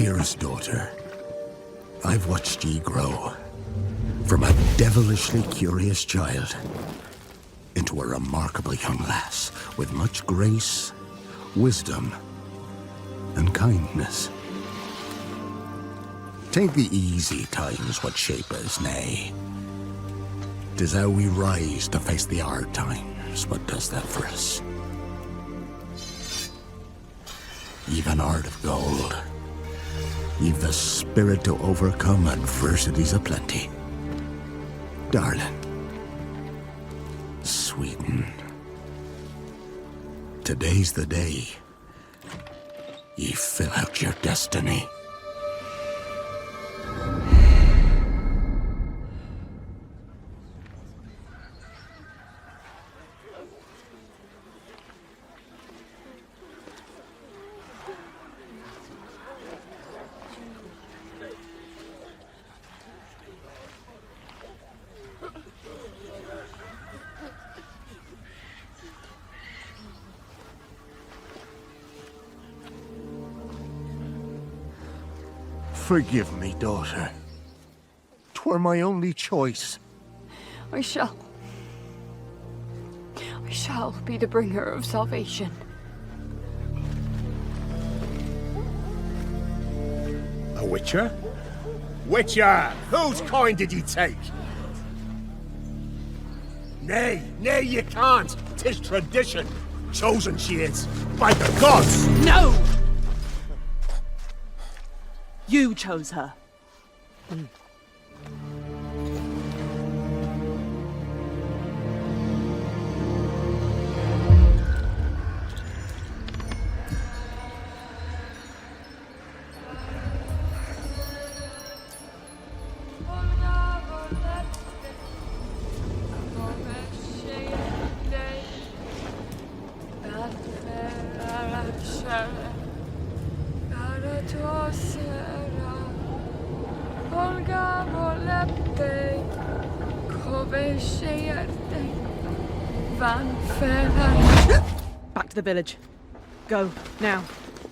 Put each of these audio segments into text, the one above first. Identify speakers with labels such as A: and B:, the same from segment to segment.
A: Dearest daughter, I've watched ye grow from a devilishly curious child into a remarkable young lass with much grace, wisdom, and kindness. Take the easy times what shape us, nay. 'Tis how we rise to face the hard times what does that for us. You've an heart of gold. You've the spirit to overcome adversities aplenty. Darling, sweeten. Today's the day ye fill out your destiny. Forgive me, daughter. 'Twere my only choice.
B: I shall be the bringer of salvation.
C: A witcher? Witcher! Whose coin did ye take? Nay, you can't. 'Tis tradition. Chosen she is, by the gods!
D: No! You chose her. Back to the village. Go, now.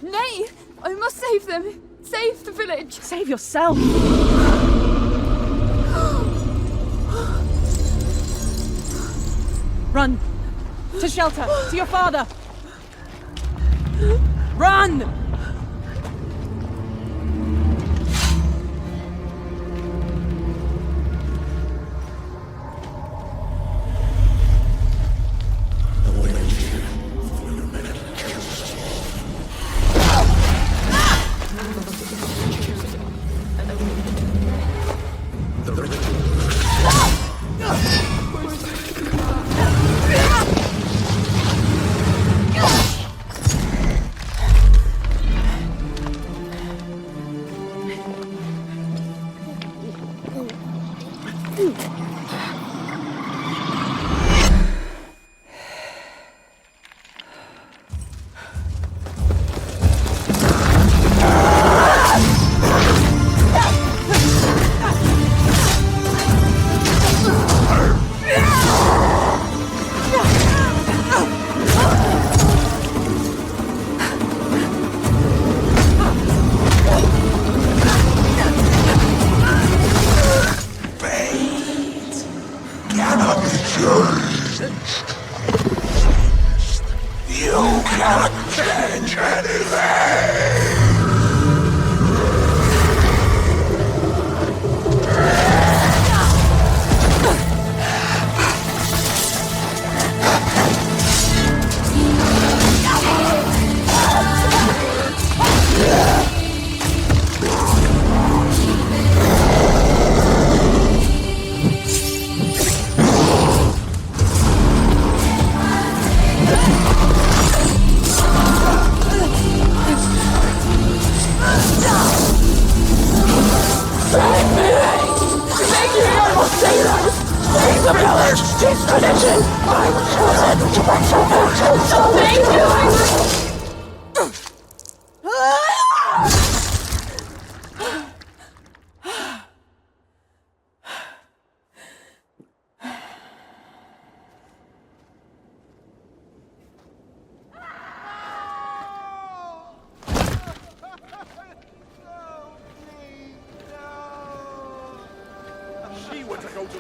B: Nay! I must save them! Save the village!
D: Save yourself! Run! To shelter! To your father! Run!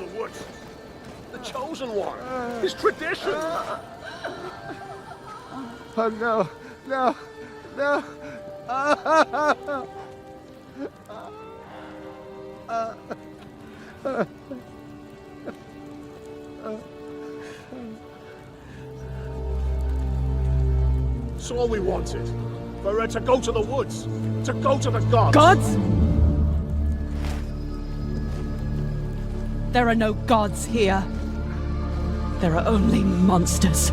C: the woods. The chosen one. His tradition.
E: Oh no, no, no.
C: It's all we wanted. For her to go to the woods. To go to the gods.
D: Gods? There are no gods here. There are only monsters.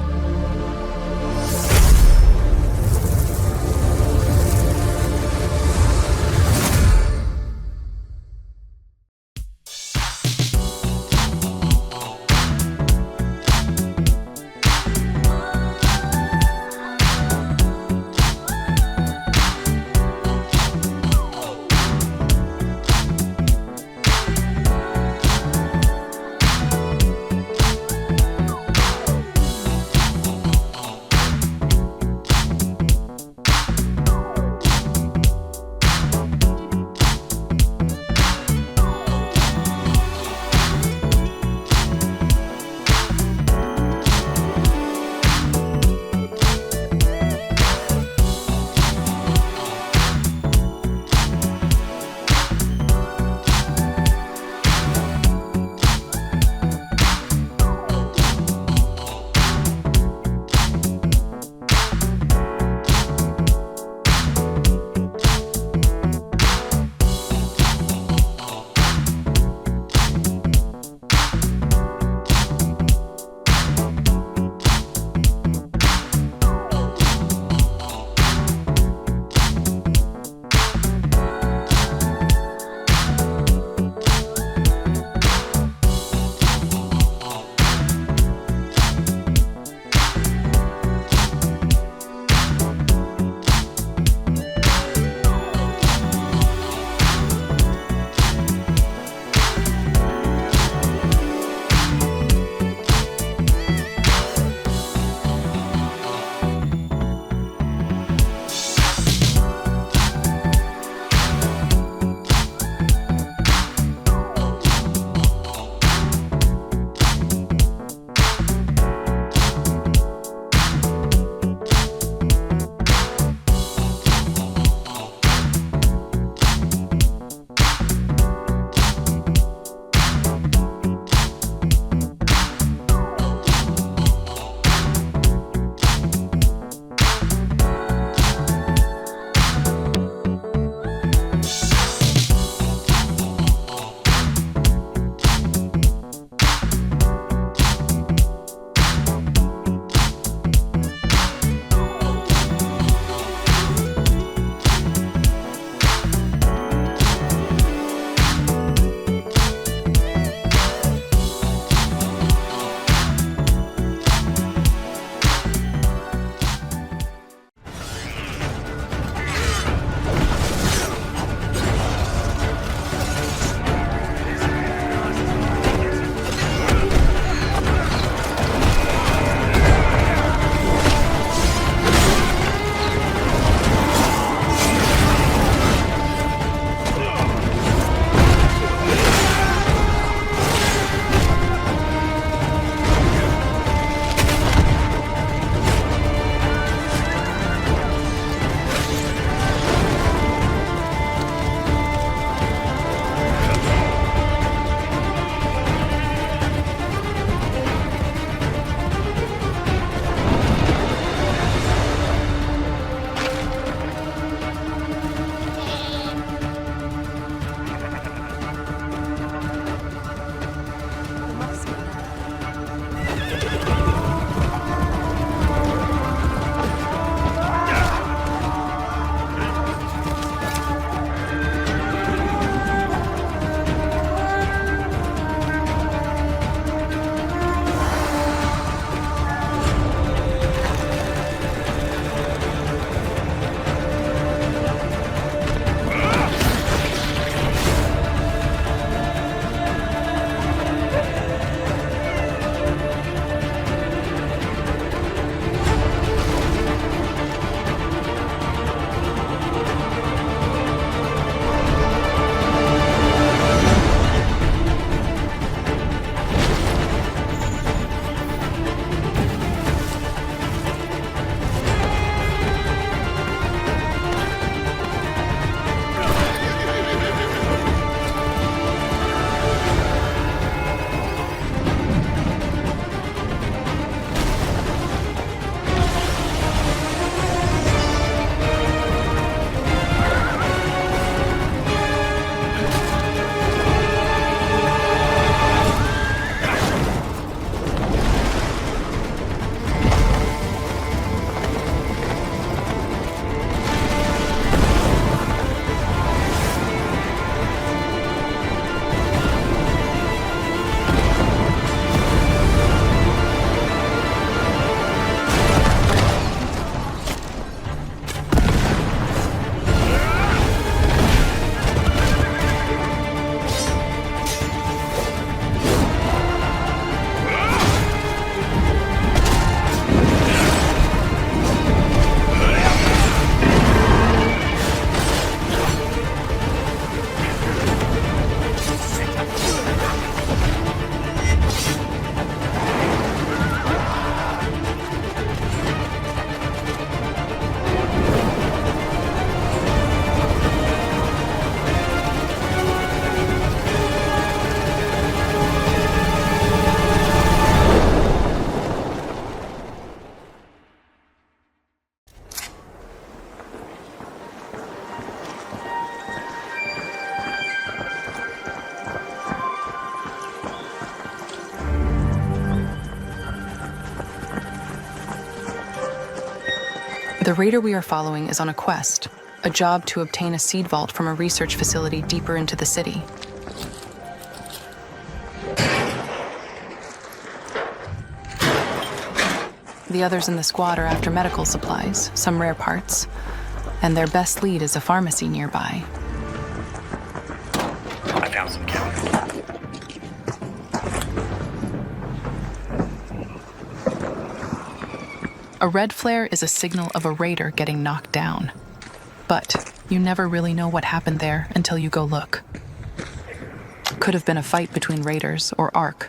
F: The raider we are following is on a quest, a job to obtain a seed vault from a research facility deeper into the city. The others in the squad are after medical supplies, some rare parts, and their best lead is a pharmacy nearby.
G: I found some chemicals.
F: A red flare is a signal of a raider getting knocked down. But you never really know what happened there until you go look. Could have been a fight between raiders or Ark.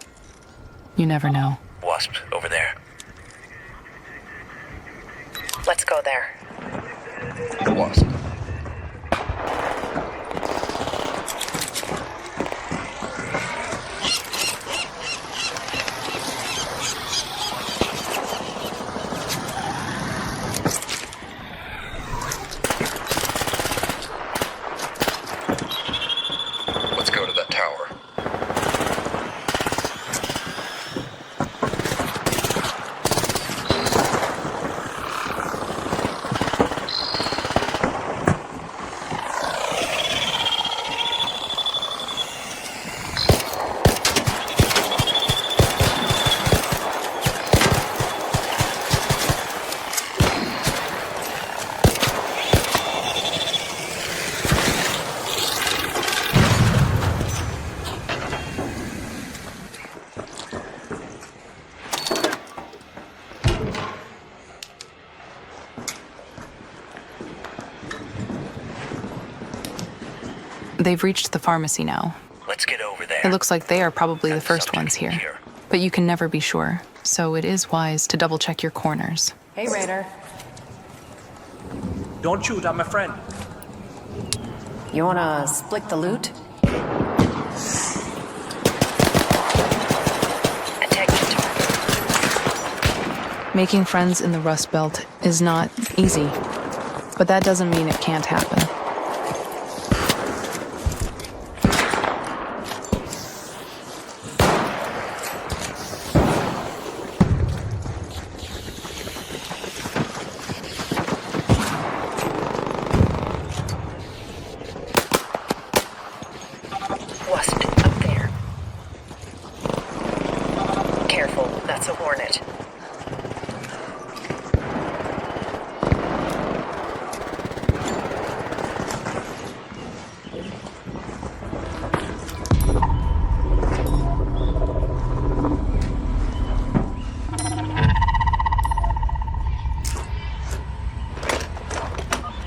F: You never know.
G: Wasp, over there.
F: Let's go there.
G: The wasp. Let's go to that tower.
F: They've reached the pharmacy now.
G: Let's get over there.
F: It looks like they are probably the
G: And
F: first
G: something
F: ones here.
G: here.
F: But you can never be sure, so it is wise to double check your corners.
H: Hey, Raider.
I: Don't shoot, I'm a friend.
H: You wanna split the loot?
F: Making friends in the Rust Belt is not easy, but that doesn't mean it can't happen.
H: Wasp, up there. Careful, that's a hornet.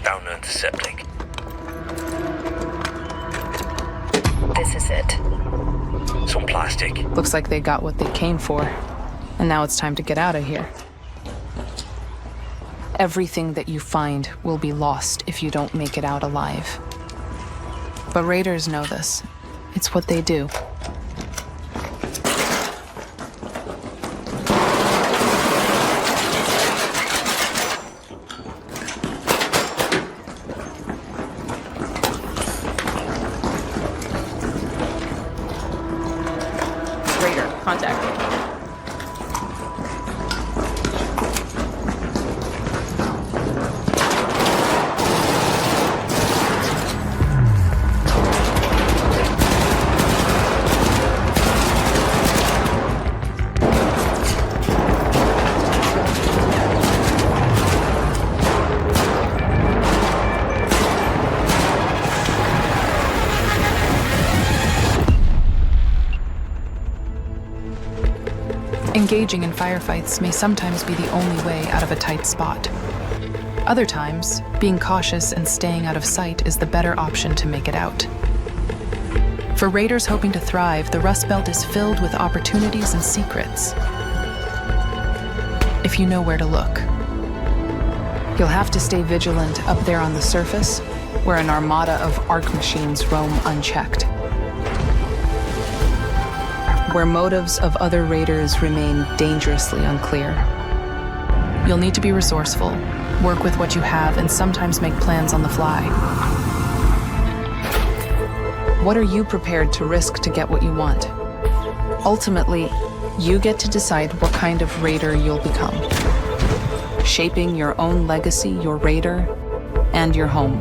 G: Found an antiseptic.
H: This is it.
G: Some plastic.
F: Looks like they got what they came for, and now it's time to get out of here. Everything that you find will be lost if you don't make it out alive. But raiders know this. It's what they do.
B: Raider, contact.
F: Engaging in firefights may sometimes be the only way out of a tight spot. Other times, being cautious and staying out of sight is the better option to make it out. For raiders hoping to thrive, the Rust Belt is filled with opportunities and secrets. If you know where to look. You'll have to stay vigilant up there on the surface, where an armada of Ark machines roam unchecked. Where motives of other raiders remain dangerously unclear. You'll need to be resourceful, work with what you have, and sometimes make plans on the fly. What are you prepared to risk to get what you want? Ultimately, you get to decide what kind of raider you'll become. shaping your own legacy, your raider, and your home.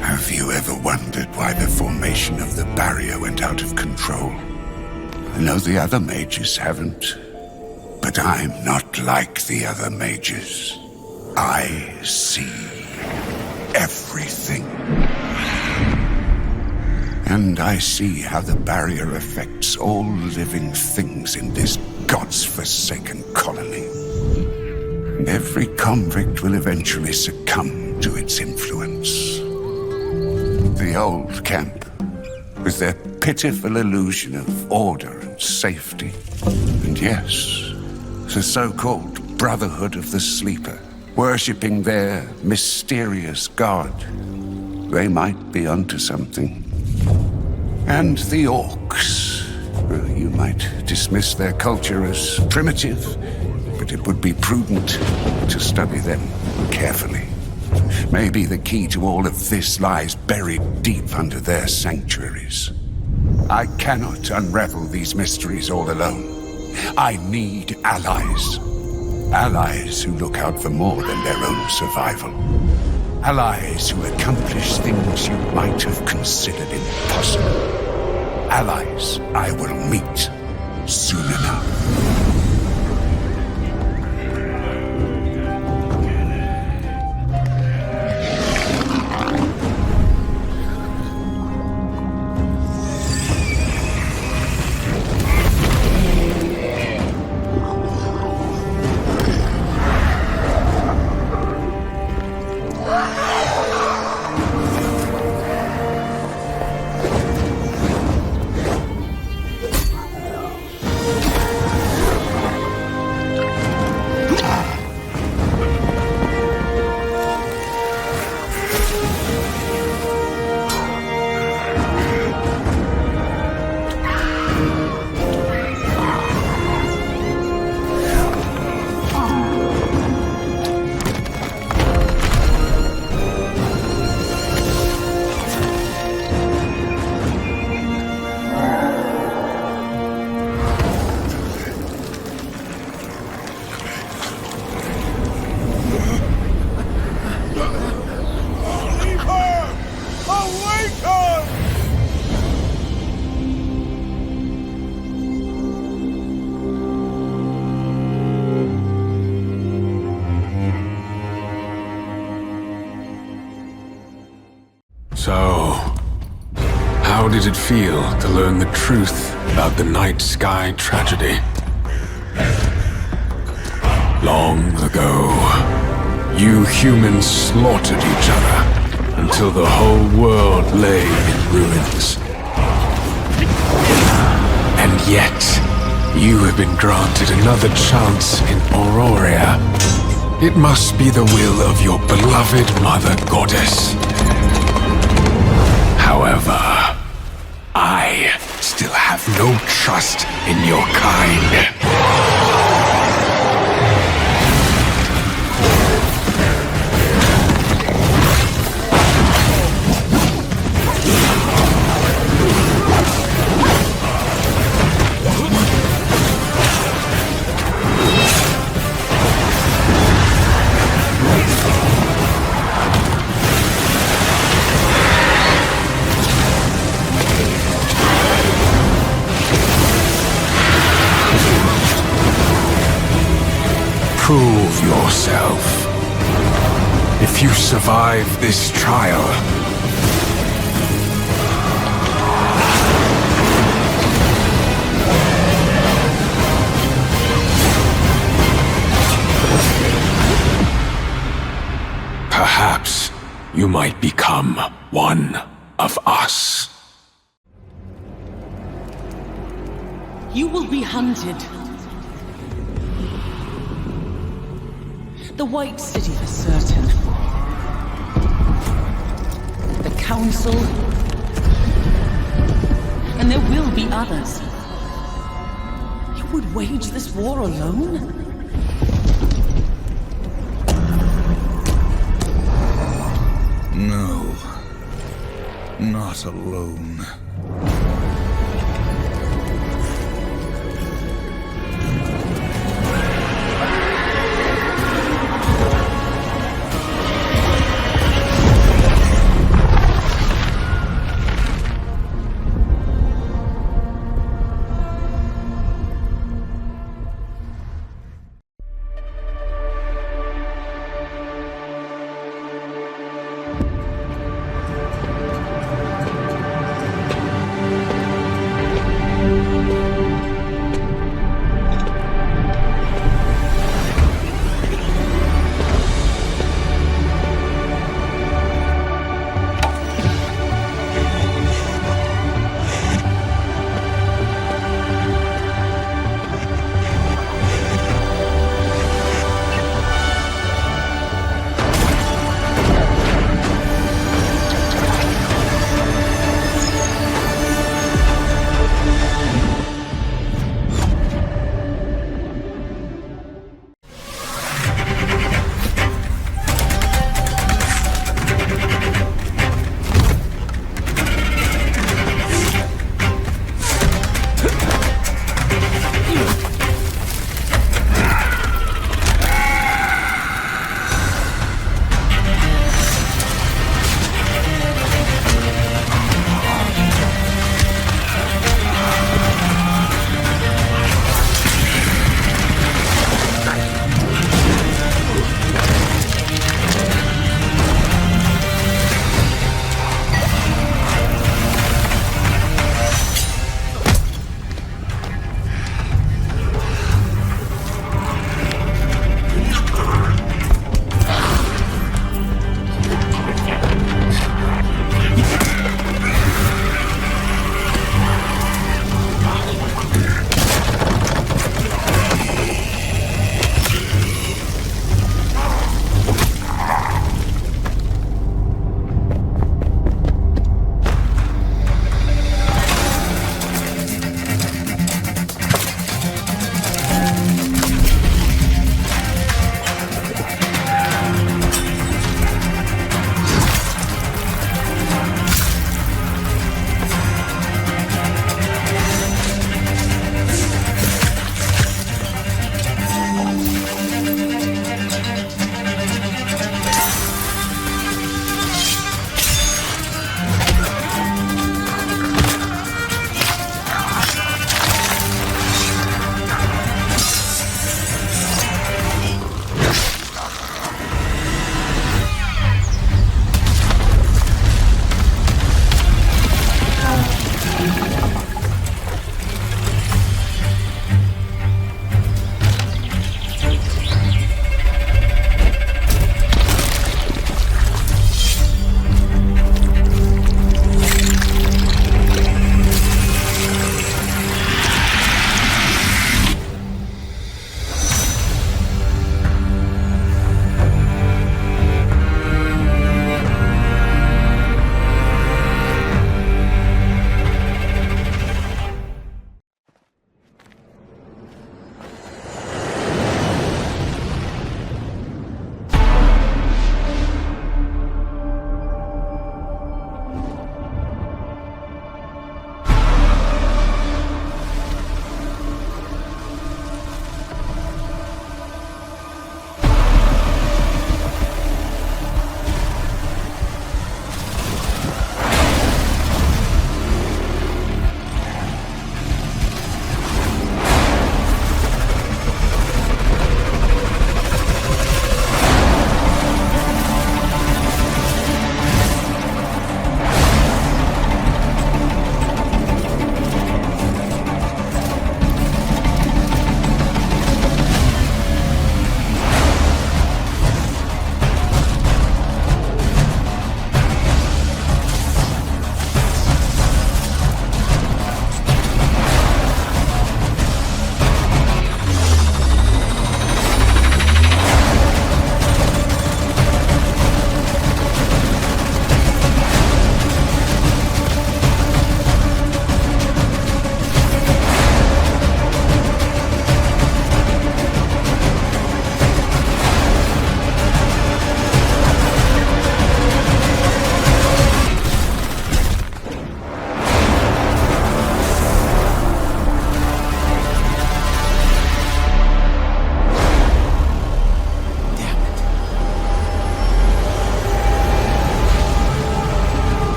I: Have you ever wondered why the formation of the barrier went out of control? I know the other mages haven't, but I'm not like the other mages. I see everything. And I see how the barrier affects all living things in this God's-forsaken colony. And every convict will eventually succumb to its influence. The old camp, with their pitiful illusion of order and safety. And yes, the so-called Brotherhood of the Sleeper, worshipping their mysterious god. They might be onto something. And the orcs. Well, you might dismiss their culture as primitive, but it would be prudent to study them carefully. Maybe the key to all of this lies buried deep under their sanctuaries. I cannot unravel these mysteries all alone. I need allies. Allies who look out for more than their own survival. Allies who accomplish things you might have considered impossible. Allies I will meet soon enough.
J: So, how did it feel to learn the truth about the night sky tragedy? Long ago, you humans slaughtered each other until the whole world lay in ruins. And yet, you have been granted another chance in Auroria. It must be the will of your beloved Mother Goddess. However, I still have no trust in your kind. Prove yourself. If you survive this trial, perhaps you might become one of us.
D: You will be hunted. The White City for certain. The Council. And there will be others. You would wage this war alone?
K: No. Not alone.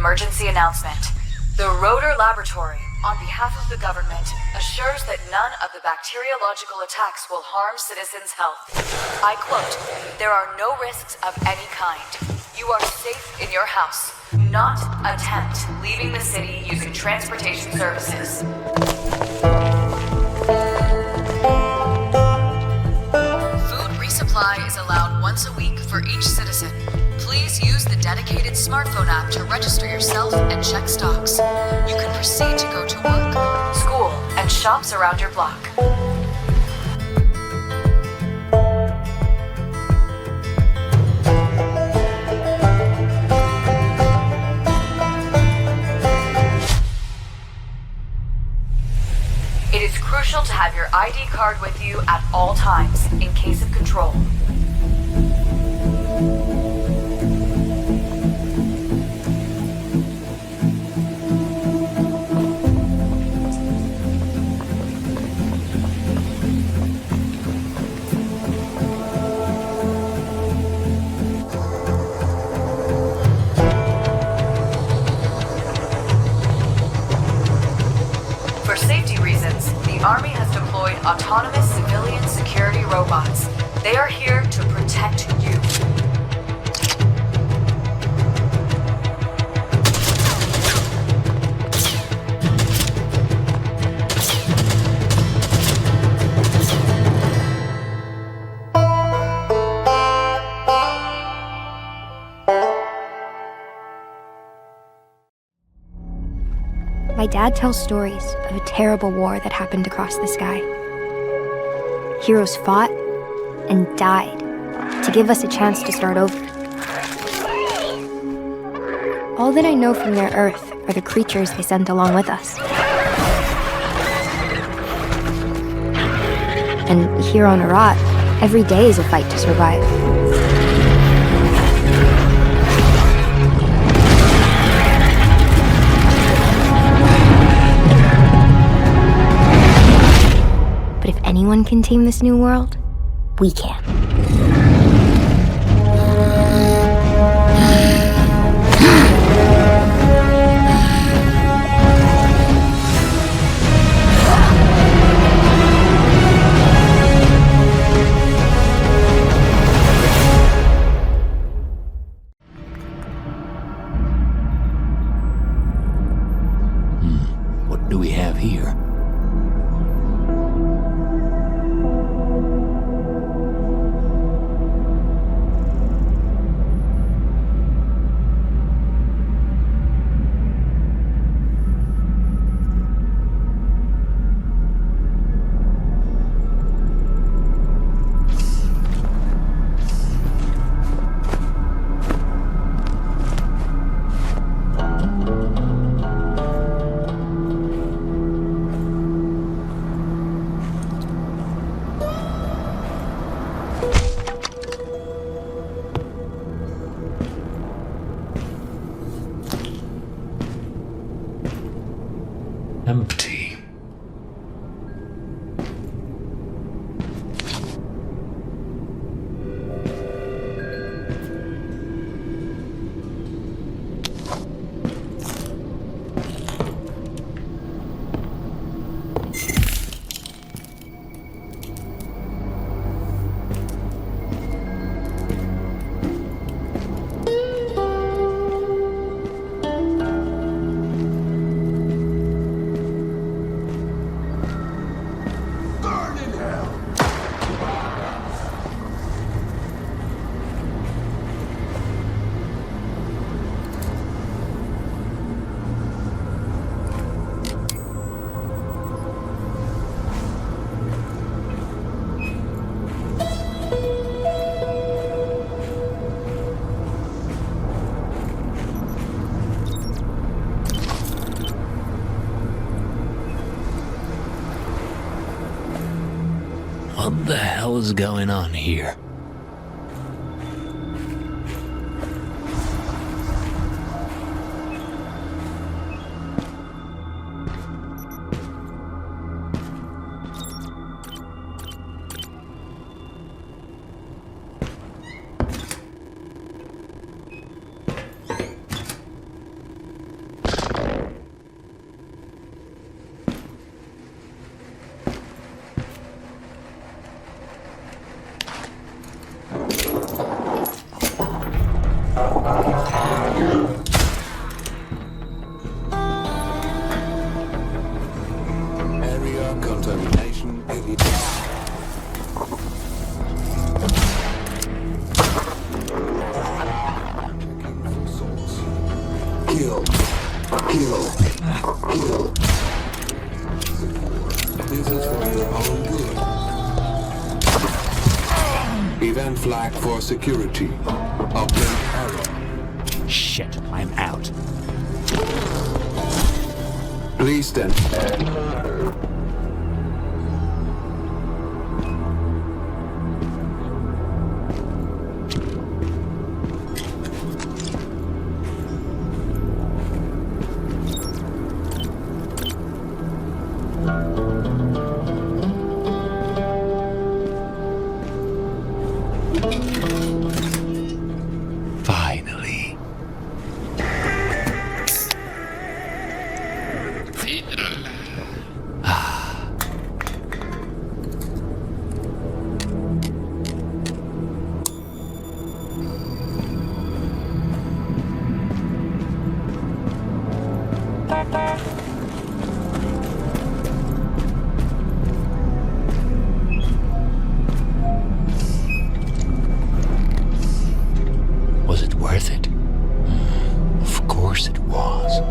K: emergency announcement. The Rotor Laboratory, on behalf of the government, assures that none of the bacteriological attacks will harm citizens' health. I quote, "There are no risks of any kind. You are safe in your house. Not attempt leaving the city using transportation services." Food resupply is allowed once a week for each citizen. Please use the dedicated smartphone app to register yourself and check stocks. You can proceed to go to work, school, and shops around your block. It is crucial to have your ID card with you at all times in case of control. For safety reasons, the Army has deployed autonomous civilian security robots. They are here to protect you.
L: My dad tells stories of a terrible war that happened across the sky. Heroes fought and died to give us a chance to start over. All that I know from their Earth are the creatures they sent along with us. And here on Arat, every day is a fight to survive. But if anyone can tame this new world, we can.
M: What do we have here? Empty. What the hell is going on here?
J: Kill. Kill. Kill. This is for your own good. Event flag for security. Uplink arrow.
N: Shit, I'm out.
J: Please stand.
N: Finally. Was it worth it? Of course it was.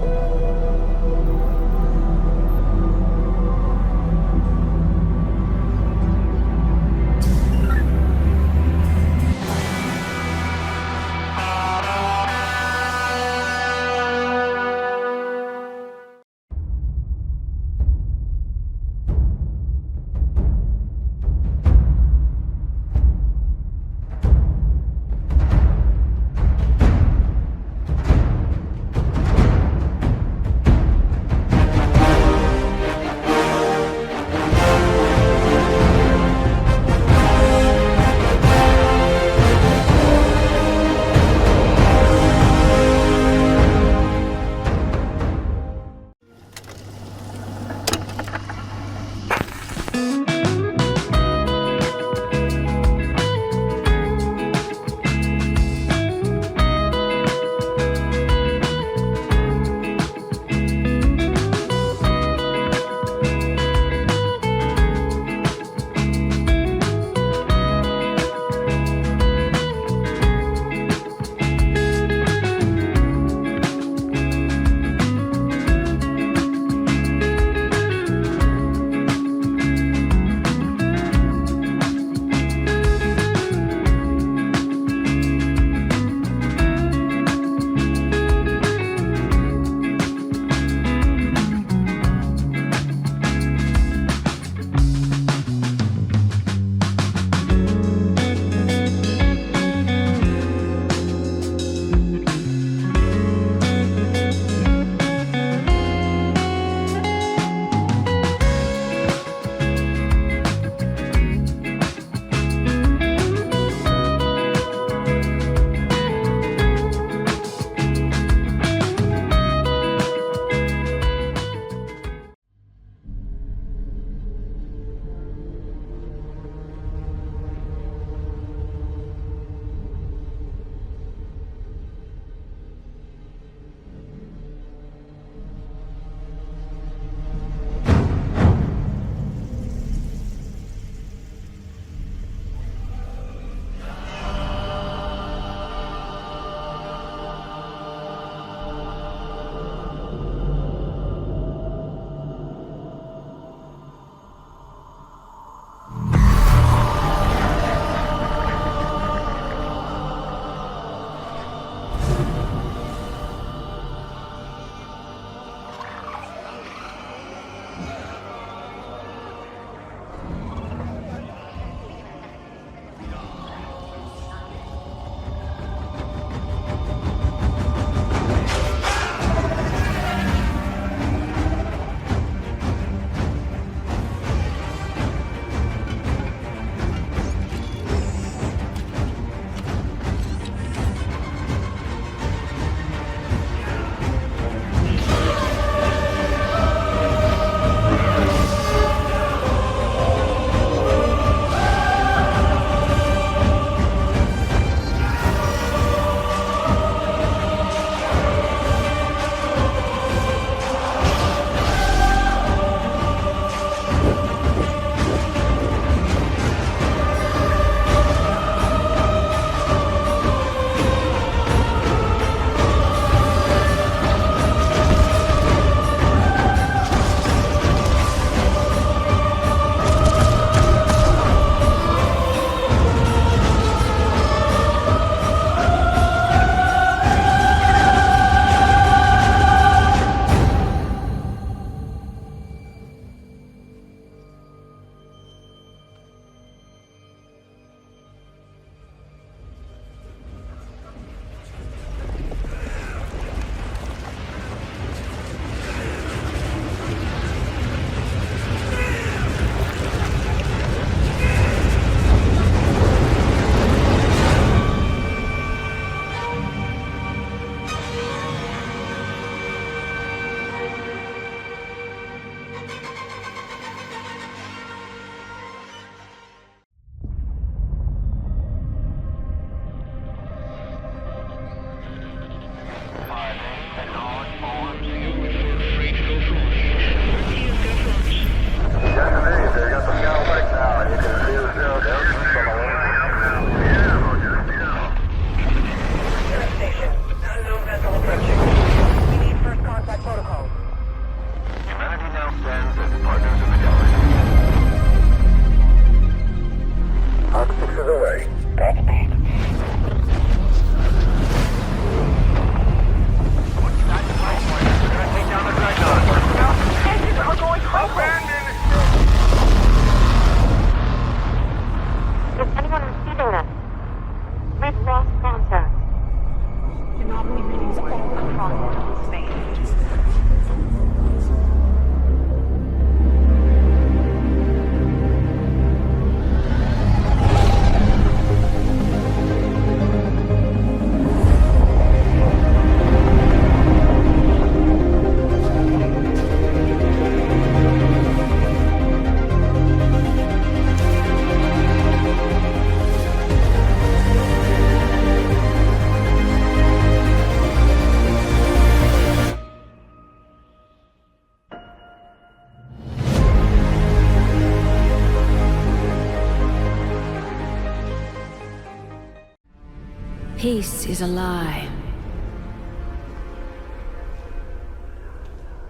O: Peace is a lie.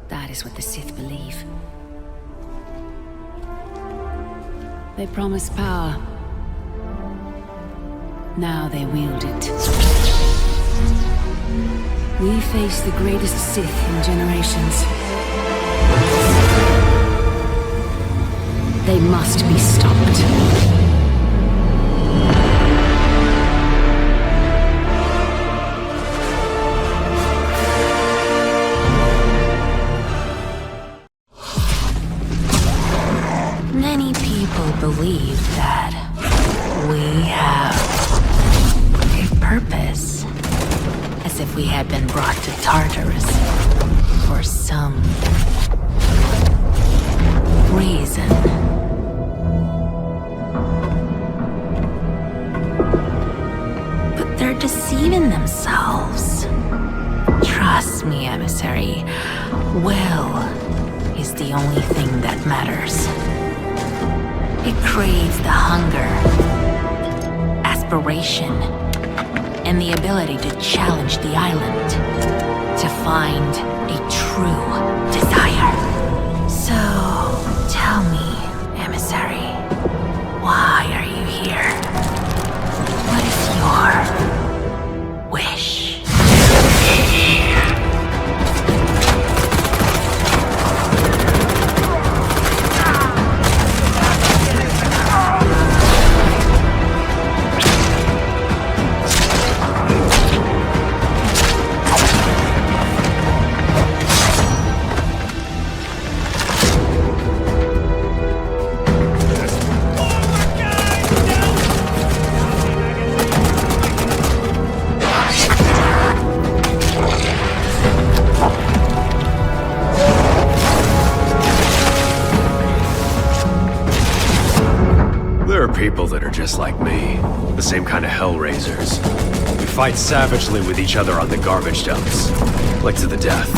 O: That is what the Sith believe. They promise power. Now they wield it. We face the greatest Sith in generations. They must be stopped.
K: Many people believe that we have a purpose, as if we had been brought to Tartarus for some reason. But they're deceiving themselves. Trust me, emissary. Will is the only thing that matters. It craves the hunger, aspiration, and the ability to challenge the island, to find a true desire. So, tell me, emissary, why are you here? What is your wish?
J: People that are just like me. The same kind of hellraisers. We fight savagely with each other on the garbage dumps. Like to the death.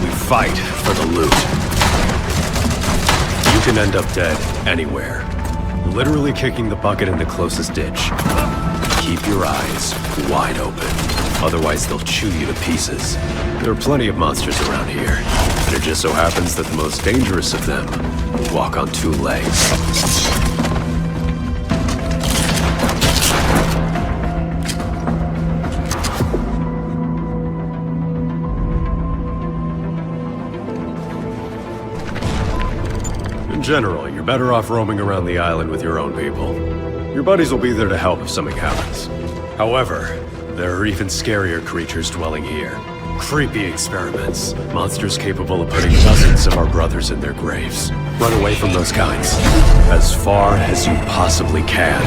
J: We fight for the loot. You can end up dead anywhere. Literally kicking the bucket in the closest ditch. Keep your eyes wide open. Otherwise they'll chew you to pieces. There are plenty of monsters around here. And it just so happens that the most dangerous of them walk on two legs. In general, you're better off roaming around the island with your own people. Your buddies will be there to help if something happens. However, there are even scarier creatures dwelling here. Creepy experiments. Monsters capable of putting dozens of our brothers in their graves. Run away from those kinds. As far as you possibly can.